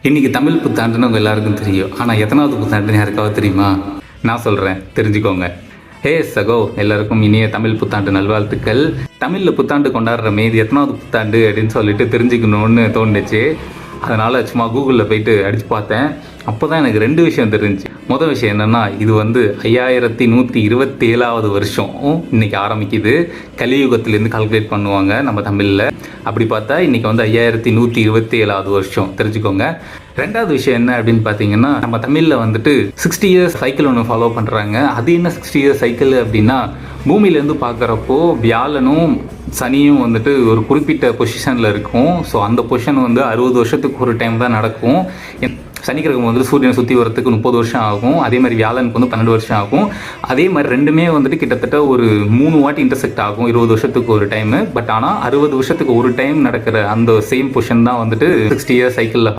இன்றைக்கி தமிழ் புத்தாண்டுன்னு உங்கள் எல்லாருக்கும் தெரியும். ஆனால் எத்தனாவது புத்தாண்டுன்னு யாருக்காவது தெரியுமா? நான் சொல்கிறேன், தெரிஞ்சுக்கோங்க. ஹே சகோ, எல்லாருக்கும் இனிய தமிழ் புத்தாண்டு நல்வாழ்த்துக்கள். தமிழில் புத்தாண்டு கொண்டாடுற இது எத்தனாவது புத்தாண்டு அப்படின்னு சொல்லிட்டு தெரிஞ்சுக்கணுன்னு தோணுச்சு. அதனால் சும்மா கூகுளில் போயிட்டு அடித்து பார்த்தேன். அப்போ தான் எனக்கு 2 விஷயம் தெரிஞ்சுச்சு. முதல் விஷயம் என்னென்னா, இது 5127வது வருஷம் இன்றைக்கி ஆரம்பிக்குது. கலியுகத்திலேருந்து கால்குலேட் பண்ணுவாங்க நம்ம தமிழில். அப்படி பார்த்தா இன்றைக்கி 5127வது வருஷம், தெரிஞ்சுக்கோங்க. 2வது விஷயம் என்ன அப்படின்னு பார்த்தீங்கன்னா, நம்ம தமிழில் 60 இயர்ஸ் சைக்கிள் ஒன்று ஃபாலோ பண்ணுறாங்க. அது என்ன 60 இயர்ஸ் சைக்கிள் அப்படின்னா, பூமியிலேருந்து பார்க்குறப்போ வியாழனும் சனியும் ஒரு குறிப்பிட்ட பொசிஷனில் இருக்கும். ஸோ அந்த பொசிஷன் 60 வருஷத்துக்கு ஒரு டைம் தான் நடக்கும். சனிக்கிழமை சூரியனை சுற்றி வரத்துக்கு 30 வருஷம் ஆகும். அதே மாதிரி வியாழனுக்கு 12 வருஷம் ஆகும். அதே மாதிரி ரெண்டுமே கிட்டத்தட்ட ஒரு 3 வாட்டி இன்டர்செக்ட் ஆகும் 20 வருஷத்துக்கு ஒரு டைமு. பட் ஆனால் 60 வருஷத்துக்கு ஒரு டைம் நடக்கிற அந்த சேம் பொசிஷன் தான் 60 இயர்ஸ் சைக்கிளில்